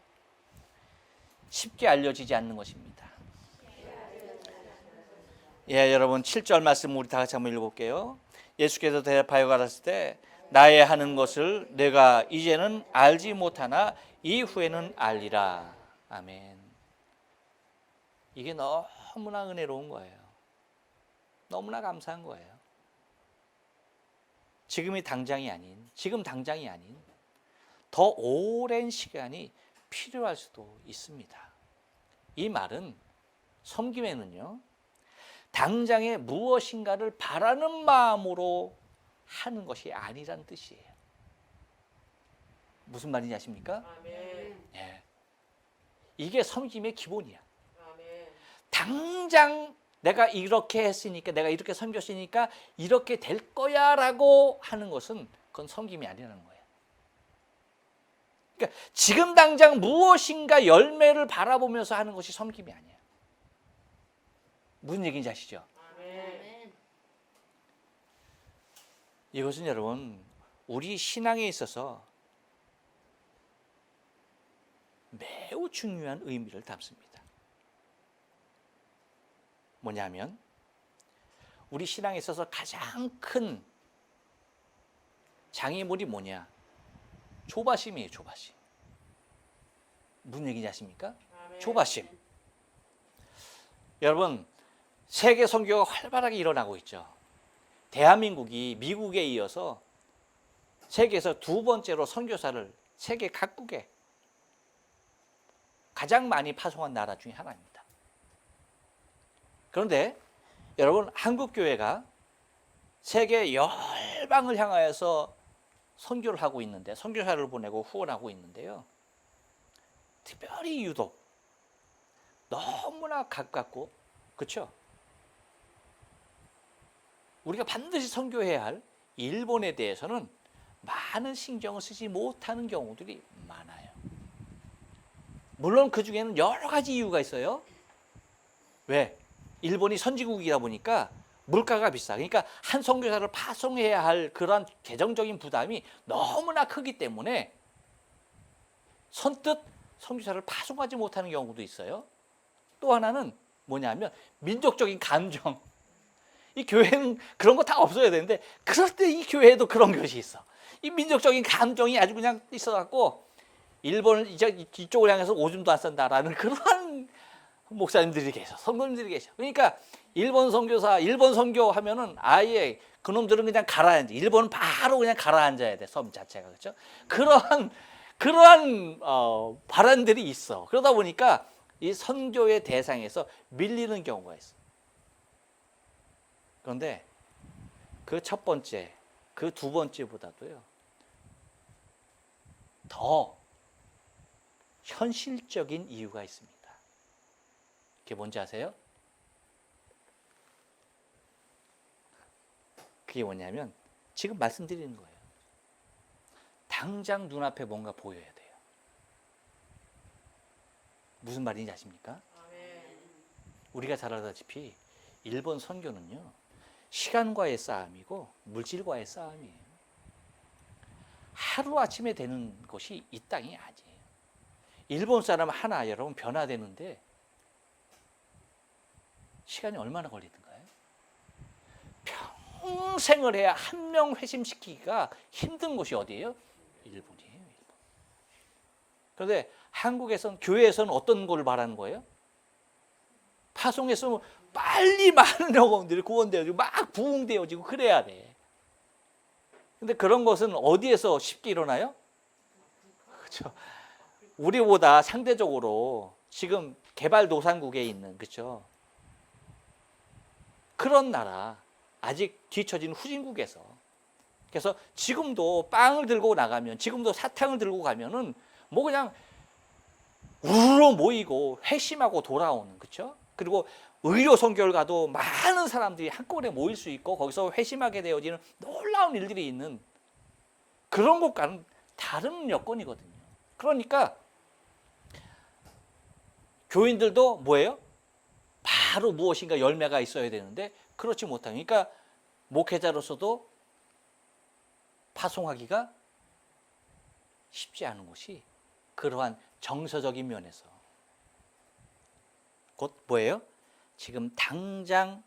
쉽게 알려지지 않는 것입니다. 예, 여러분 7절 말씀 우리 다 같이 한번 읽어볼게요. 예수께서 대답하여 가라사대 나의 하는 것을 내가 이제는 알지 못하나 이후에는 알리라. 아멘. 이게 너무나 은혜로운 거예요. 너무나 감사한 거예요. 지금 당장이 아닌 더 오랜 시간이 필요할 수도 있습니다. 이 말은 섬김에는요, 당장에 무엇인가를 바라는 마음으로 하는 것이 아니란 뜻이에요. 무슨 말인지 아십니까? 아멘. 예. 이게 섬김의 기본이야. 아멘. 당장 내가 이렇게 했으니까, 내가 이렇게 섬겼으니까 이렇게 될 거야 라고 하는 것은 그건 섬김이 아니라는 거예요. 그러니까 지금 당장 무엇인가 열매를 바라보면서 하는 것이 섬김이 아니에요. 무슨 얘기인지 아시죠? 아멘. 이것은 여러분, 우리 신앙에 있어서 매우 중요한 의미를 담습니다. 뭐냐면 우리 신앙에 있어서 가장 큰 장애물이 뭐냐? 조바심이에요. 조바심. 무슨 얘기인지 아십니까? 아멘. 조바심. 여러분, 세계 선교가 활발하게 일어나고 있죠. 대한민국이 미국에 이어서 세계에서 두 번째로 선교사를 세계 각국에 가장 많이 파송한 나라 중에 하나입니다. 그런데 여러분, 한국 교회가 세계 열방을 향하여서 선교를 하고 있는데, 선교사를 보내고 후원하고 있는데요, 특별히 유독 너무나 가깝고, 그렇죠? 우리가 반드시 선교해야 할 일본에 대해서는 많은 신경을 쓰지 못하는 경우들이 많아요. 물론 그 중에는 여러 가지 이유가 있어요. 왜? 일본이 선진국이다 보니까 물가가 비싸. 그러니까 한 선교사를 파송해야 할 그런 재정적인 부담이 너무나 크기 때문에 선뜻 선교사를 파송하지 못하는 경우도 있어요. 또 하나는 뭐냐면 민족적인 감정. 이 교회는 그런 거 다 없어야 되는데, 그럴 때 이 교회에도 그런 것이 있어. 이 민족적인 감정이 아주 그냥 있어갖고 일본을 이쪽을 향해서 오줌도 안 싼다라는 그런 목사님들이 계셔, 성도님들이 계셔. 그러니까 일본 선교사, 일본 선교하면은 아예 그놈들은 그냥 가라앉아. 일본은 바로 그냥 가라앉아야 돼, 섬 자체가. 그렇죠? 그러한 발언들이 있어. 그러다 보니까 이 선교의 대상에서 밀리는 경우가 있어. 그런데 그 첫 번째, 그 두 번째보다도요, 더 현실적인 이유가 있습니다. 그게 뭔지 아세요? 그게 뭐냐면 지금 말씀드리는 거예요. 당장 눈앞에 뭔가 보여야 돼요. 무슨 말인지 아십니까? 아멘. 우리가 잘 알다시피 일본 선교는요, 시간과의 싸움이고 물질과의 싸움이에요. 하루아침에 되는 것이 이 땅이 아니에요. 일본 사람 하나 여러분 변화되는데 시간이 얼마나 걸리던가요? 평생을 해야 한 명 회심시키기가 힘든 곳이 어디예요? 일본이에요. 일본. 그런데 한국에서는, 교회에서는 어떤 걸 말하는 거예요? 파송해서 빨리 많은 영혼들이 구원되어지고 막 부흥되어지고 그래야 돼. 근데 그런 것은 어디에서 쉽게 일어나요? 그렇죠. 우리보다 상대적으로 지금 개발도상국에 있는, 그렇죠, 그런 나라, 아직 뒤처진 후진국에서, 그래서 지금도 빵을 들고 나가면, 지금도 사탕을 들고 가면은 뭐 그냥 우르르 모이고 회심하고 돌아오는, 그렇죠? 그리고 의료 선교를 가도 많은 사람들이 한꺼번에 모일 수 있고 거기서 회심하게 되어지는 놀라운 일들이 있는 그런 곳과는 다른 여건이거든요. 그러니까 교인들도 뭐예요? 바로 무엇인가 열매가 있어야 되는데 그렇지 못하니까, 그러니까 목회자로서도 파송하기가 쉽지 않은 곳이 그러한 정서적인 면에서 곧 뭐예요? 지금 당장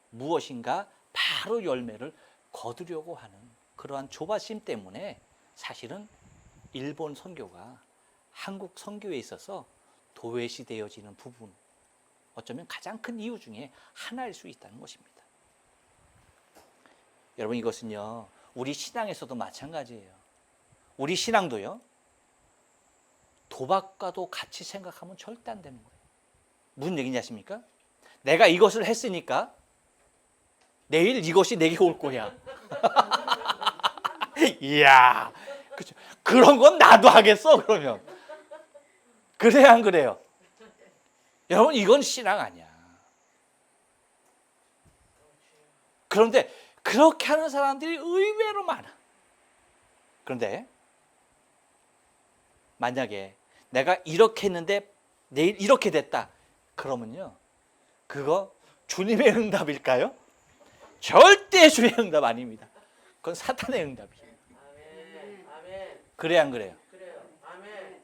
무엇인가 바로 열매를 거두려고 하는 그러한 조바심 때문에 사실은 일본 선교가 한국 선교에 있어서 도외시되어지는 부분, 어쩌면 가장 큰 이유 중에 하나일 수 있다는 것입니다. 여러분, 이것은요, 우리 신앙에서도 마찬가지예요. 우리 신앙도요, 도박과도 같이 생각하면 절대 안 되는 거예요. 무슨 얘기인지 아십니까? 내가 이것을 했으니까 내일 이것이 내게 올 거야. 이야, 그렇죠. 그런 건 나도 하겠어, 그러면. 그래야 안 그래요? 여러분, 이건 신앙 아니야. 그런데 그렇게 하는 사람들이 의외로 많아. 그런데 만약에 내가 이렇게 했는데 내일 이렇게 됐다, 그러면요, 그거 주님의 응답일까요? 절대 주의 응답 아닙니다. 그건 사탄의 응답이에요. 아멘. 아멘. 그래야 안 그래요? 그래요. 아멘.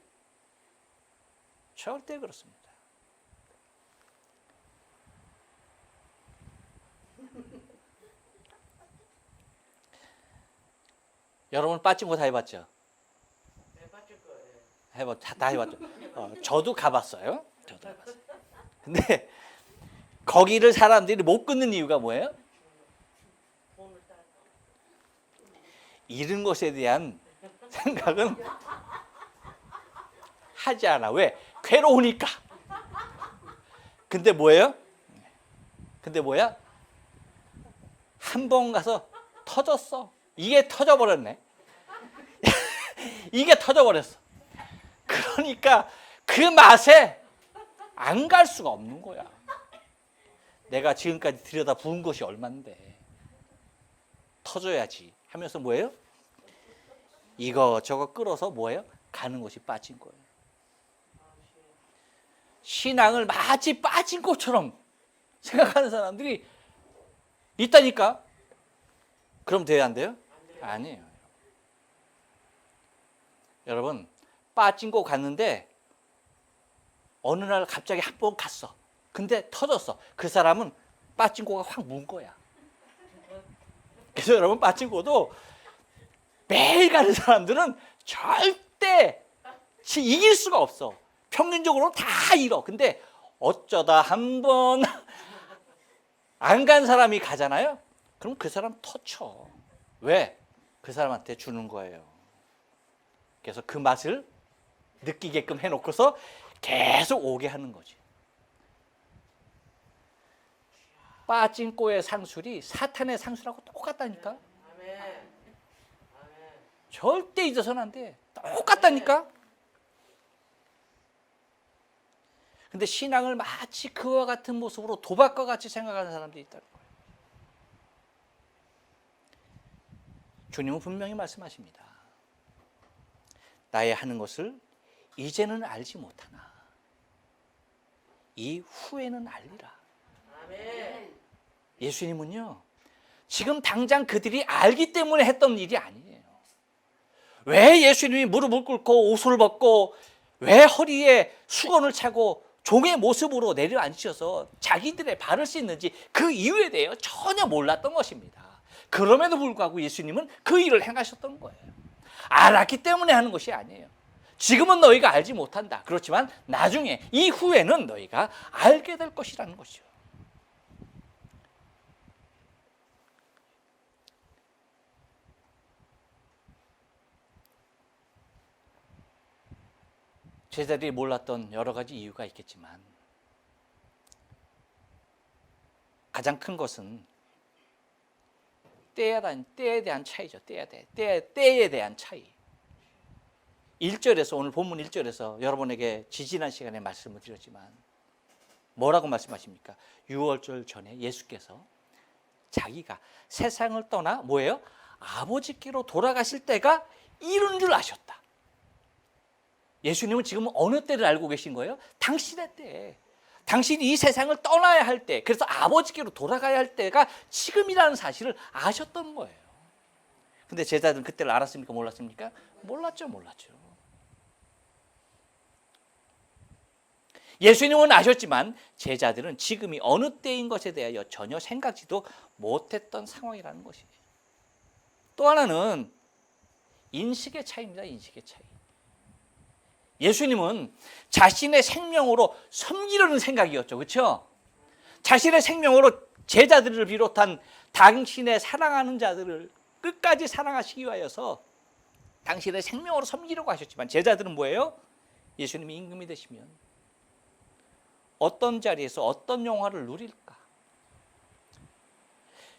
절대 그렇습니다. 여러분, 빠진거 다 해봤죠? 네, 빠질 거예요. 다 해봤죠? 저도 가봤어요. 저도 가봤어요. 근데 거기를 사람들이 못 끊는 이유가 뭐예요? 돈을 따서. 잃은 것에 대한 생각은 하지 않아. 왜? 괴로우니까. 근데 뭐예요? 근데 뭐야? 한 번 가서 터졌어. 이게 터져버렸네. 이게 터져버렸어. 그러니까 그 맛에 안 갈 수가 없는 거야. 내가 지금까지 들여다 부은 것이 얼만데 터져야지 하면서 뭐예요? 이거 저거 끌어서 뭐예요? 가는 것이 빠진 거예요. 신앙을 마치 빠진 것처럼 생각하는 사람들이 있다니까. 그럼 돼야 안 돼요? 아니에요. 여러분, 빠진 거 갔는데 어느 날 갑자기 한 번 갔어. 근데 터졌어. 그 사람은 빠진 거가 확 문 거야. 그래서 여러분, 빠진 거도 매일 가는 사람들은 절대 이길 수가 없어. 평균적으로 다 잃어. 근데 어쩌다 한 번 안 간 사람이 가잖아요. 그럼 그 사람 터쳐. 왜? 그 사람한테 주는 거예요. 그래서 그 맛을 느끼게끔 해놓고서 계속 오게 하는 거지. 빠진 꼬의 상술이 사탄의 상술하고 똑같다니까. 아멘. 아멘. 절대 잊어서는 안 돼. 똑같다니까. 근데 신앙을 마치 그와 같은 모습으로 도박과 같이 생각하는 사람들이 있다는 거예요. 주님은 분명히 말씀하십니다. 나의 하는 것을 이제는 알지 못하나 이 후에는 알리라. 아멘. 예수님은요, 지금 당장 그들이 알기 때문에 했던 일이 아니에요. 왜 예수님이 무릎을 꿇고 옷을 벗고 왜 허리에 수건을 차고 종의 모습으로 내려앉으셔서 자기들의 발을 씻는지 그 이유에 대해 전혀 몰랐던 것입니다. 그럼에도 불구하고 예수님은 그 일을 행하셨던 거예요. 알았기 때문에 하는 것이 아니에요. 지금은 너희가 알지 못한다. 그렇지만 나중에 이후에는 너희가 알게 될 것이라는 것이죠. 제자들이 몰랐던 여러 가지 이유가 있겠지만 가장 큰 것은 때에 대한 차이죠. 때에 대한 차이. 1절에서, 오늘 본문 1절에서 여러분에게 지지난 시간에 말씀을 드렸지만 뭐라고 말씀하십니까? 6월절 전에 예수께서 자기가 세상을 떠나 뭐예요? 아버지께로 돌아가실 때가 이른 줄 아셨다. 예수님은 지금 어느 때를 알고 계신 거예요? 당신의 때. 당신이 이 세상을 떠나야 할 때, 그래서 아버지께로 돌아가야 할 때가 지금이라는 사실을 아셨던 거예요. 근데 제자들은 그때를 알았습니까? 몰랐습니까? 몰랐죠. 예수님은 아셨지만 제자들은 지금이 어느 때인 것에 대하여 전혀 생각지도 못했던 상황이라는 것이에요. 또 하나는 인식의 차이입니다. 인식의 차이. 예수님은 자신의 생명으로 섬기려는 생각이었죠. 그렇죠? 자신의 생명으로 제자들을 비롯한 당신의 사랑하는 자들을 끝까지 사랑하시기 위하여서 당신의 생명으로 섬기려고 하셨지만 제자들은 뭐예요? 예수님이 임금이 되시면 어떤 자리에서 어떤 영화를 누릴까?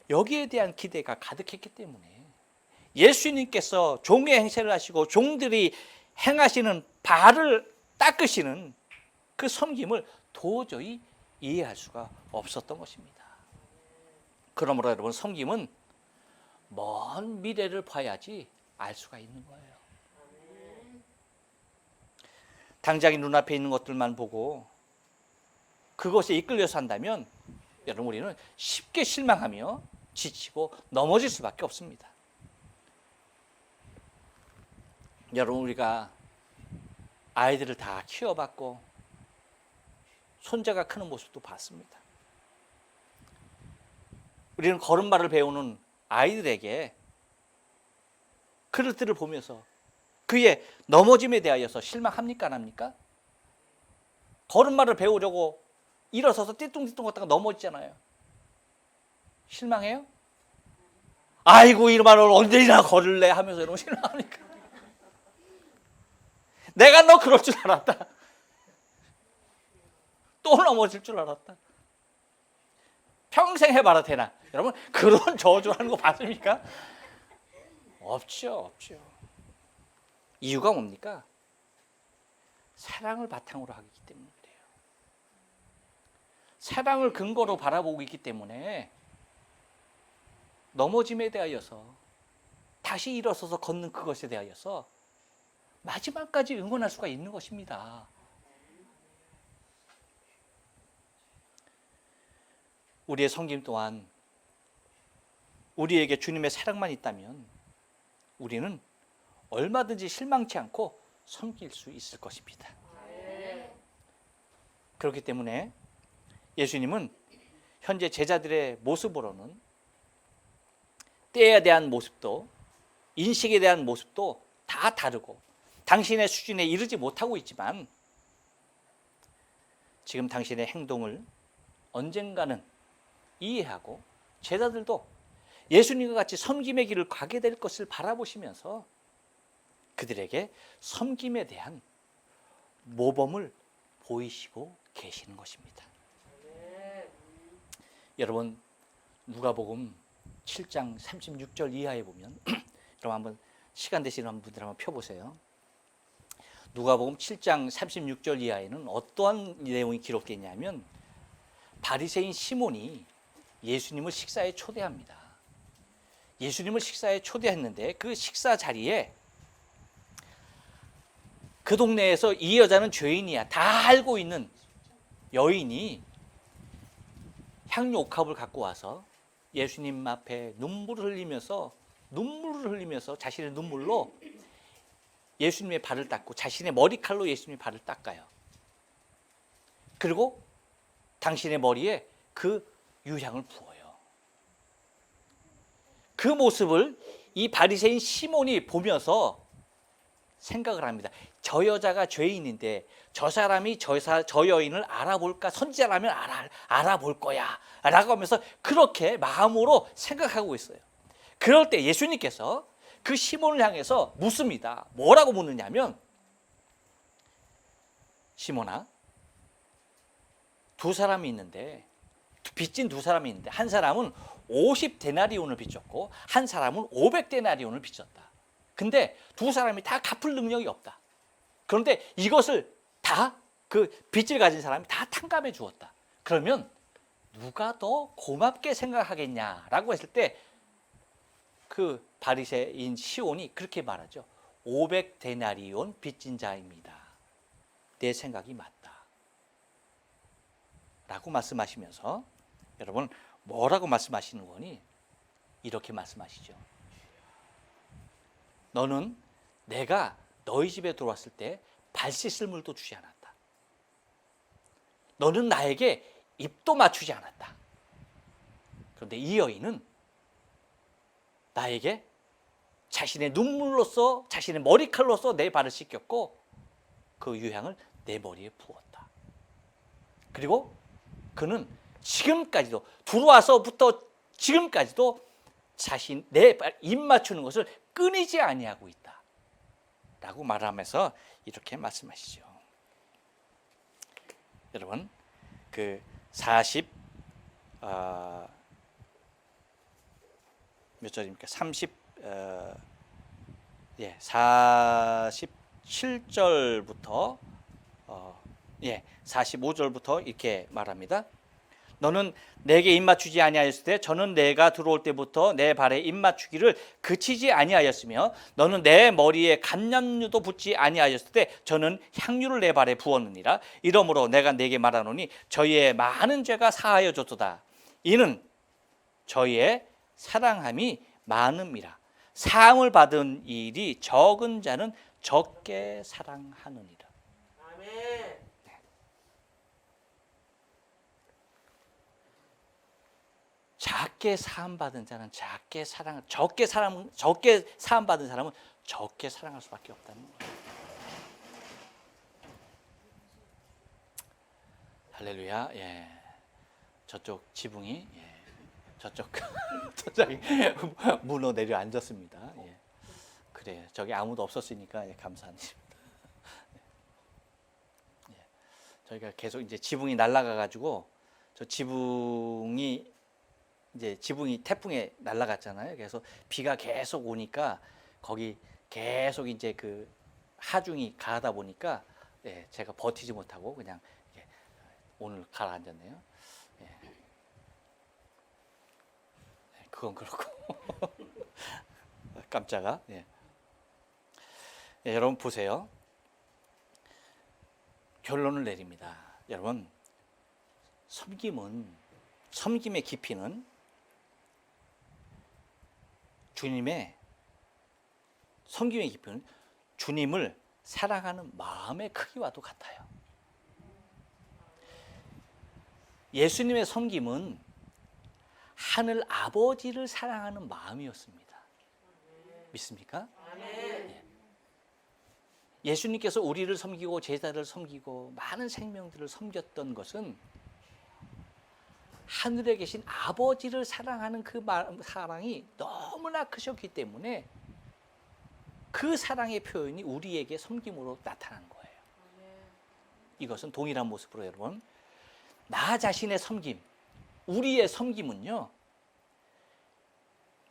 여기에 대한 기대가 가득했기 때문에 예수님께서 종의 행세를 하시고 종들이 행하시는 발을 닦으시는 그 섬김을 도저히 이해할 수가 없었던 것입니다. 그러므로 여러분, 섬김은 먼 미래를 봐야지 알 수가 있는 거예요. 당장의 눈앞에 있는 것들만 보고 그것에 이끌려서 한다면 여러분, 우리는 쉽게 실망하며 지치고 넘어질 수밖에 없습니다. 여러분, 우리가 아이들을 다 키워봤고 손자가 크는 모습도 봤습니다. 우리는 걸음마를 배우는 아이들에게 그릇들을 보면서 그의 넘어짐에 대하여서 실망합니까? 안 합니까? 걸음마를 배우려고 일어서서 띠뚱띠뚱 걷다가 넘어지잖아요. 실망해요? 아이고, 이놈아, 언제나 걸을래 하면서 이러면 실망하니까. 내가 너 그럴 줄 알았다. 또 넘어질 줄 알았다. 평생 해봐라 되나? 여러분, 그런 저주하는 거 봤습니까? 없죠, 없죠. 이유가 뭡니까? 사랑을 바탕으로 하기 때문에 그래요. 사랑을 근거로 바라보고 있기 때문에 넘어짐에 대하여서 다시 일어서서 걷는 그것에 대하여서 마지막까지 응원할 수가 있는 것입니다. 우리의 섬김 또한 우리에게 주님의 사랑만 있다면 우리는 얼마든지 실망치 않고 섬길 수 있을 것입니다. 그렇기 때문에 예수님은 현재 제자들의 모습으로는 때에 대한 모습도 인식에 대한 모습도 다 다르고 당신의 수준에 이르지 못하고 있지만 지금 당신의 행동을 언젠가는 이해하고 제자들도 예수님과 같이 섬김의 길을 가게 될 것을 바라보시면서 그들에게 섬김에 대한 모범을 보이시고 계시는 것입니다. 여러분, 누가복음 7장 36절 이하에 보면 여러분 한번 시간 되시는 분들 한번 펴보세요. 누가복음 7장 36절 이하에는 어떠한 내용이 기록되어 있냐면 바리새인 시몬이 예수님을 식사에 초대합니다. 예수님을 식사에 초대했는데 그 식사 자리에 그 동네에서 이 여자는 죄인이야 다 알고 있는 여인이 향유 옥합을 갖고 와서 예수님 앞에 눈물을 흘리면서 자신의 눈물로 예수님의 발을 닦고 자신의 머리칼로 예수님의 발을 닦아요. 그리고 당신의 머리에 그 유향을 부어요. 그 모습을 이 바리새인 시몬이 보면서 생각을 합니다. 저 여자가 죄인인데 저 사람이 저 여인을 알아볼까? 선지자라면 알아볼 거야 라고 하면서 그렇게 마음으로 생각하고 있어요. 그럴 때 예수님께서 그 시몬을 향해서 묻습니다. 뭐라고 묻느냐면 시몬아, 빚진 두 사람이 있는데 한 사람은 50데나리온을 빚졌고 한 사람은 500데나리온을 빚졌다. 근데 두 사람이 다 갚을 능력이 없다. 그런데 이것을 다 그 빚을 가진 사람이 다 탕감해 주었다. 그러면 누가 더 고맙게 생각하겠냐라고 했을 때 그 바리새인 시몬이 그렇게 말하죠. 500데나리온 빚진 자입니다. 내 생각이 맞다. 라고 말씀하시면서 여러분 뭐라고 말씀하시는 거니? 이렇게 말씀하시죠. 너는 내가 너희 집에 들어왔을 때 발 씻을 물도 주지 않았다. 너는 나에게 입도 맞추지 않았다. 그런데 이 여인은 나에게 자신의 눈물로써 자신의 머리칼로써 내 발을 씻겼고 그 유향을 내 머리에 부었다. 그리고 그는 지금까지도 들어와서부터 지금까지도 자신 내 입 맞추는 것을 끊이지 아니하고 있다 라고 말하면서 이렇게 말씀하시죠. 여러분 그 40 몇 절입니까? 47절부터 45절부터 이렇게 말합니다. 너는 내게 입맞추지 아니하였을 때 저는 내가 들어올 때부터 내 발에 입맞추기를 그치지 아니하였으며 너는 내 머리에 감람유도 붓지 아니하였을 때 저는 향유를 내 발에 부었느니라. 이러므로 내가 내게 말하노니 저희의 많은 죄가 사하여졌도다. 이는 저희의 사랑함이 많음이라. 사함을 받은 일이 적은 자는 적게 사랑하느니라. 아멘. 적게 사함 받은 자는 적게 사랑, 적게 사람, 사함 받은 사람은 적게 사랑할 수밖에 없다는 거예요. 할렐루야. 예. 저쪽 지붕이 저쪽 저기 문어 내려 앉았습니다. 예. 그래, 저기 아무도 없었으니까 감사한 일입니다. 예. 저희가 계속 이제 지붕이 날아가 가지고 저 지붕이 태풍에 날아갔잖아요. 그래서 비가 계속 오니까 거기 계속 이제 그 하중이 가다 보니까 제가 버티지 못하고 그냥 오늘 가라앉았네요. 그건 그렇고 깜짝아. 여러분 보세요. 결론을 내립니다. 여러분 섬김의 깊이는 섬김의 깊이는 주님을 사랑하는 마음의 크기와도 같아요. 예수님의 섬김은 하늘 아버지를 사랑하는 마음이었습니다. 믿습니까? 예수님께서 우리를 섬기고 제자를 섬기고 많은 생명들을 섬겼던 것은 하늘에 계신 아버지를 사랑하는 그 사랑이 너무나 크셨기 때문에 그 사랑의 표현이 우리에게 섬김으로 나타난 거예요. 이것은 동일한 모습으로 여러분 나 자신의 섬김, 우리의 섬김은요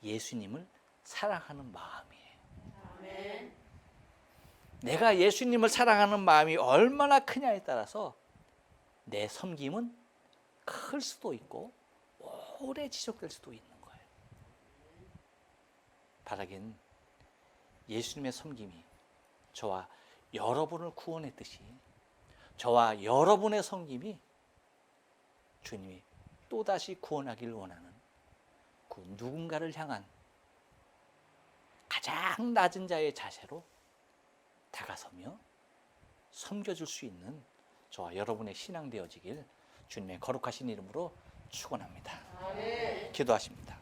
예수님을 사랑하는 마음이에요. 아멘. 내가 예수님을 사랑하는 마음이 얼마나 크냐에 따라서 내 섬김은 클 수도 있고 오래 지속될 수도 있는 거예요. 바라긴 예수님의 섬김이 저와 여러분을 구원했듯이 저와 여러분의 섬김이 주님이 또다시 구원하기를 원하는 그 누군가를 향한 가장 낮은 자의 자세로 다가서며 섬겨줄 수 있는 저와 여러분의 신앙 되어지길 주님의 거룩하신 이름으로 축원합니다. 아멘. 기도하십니다.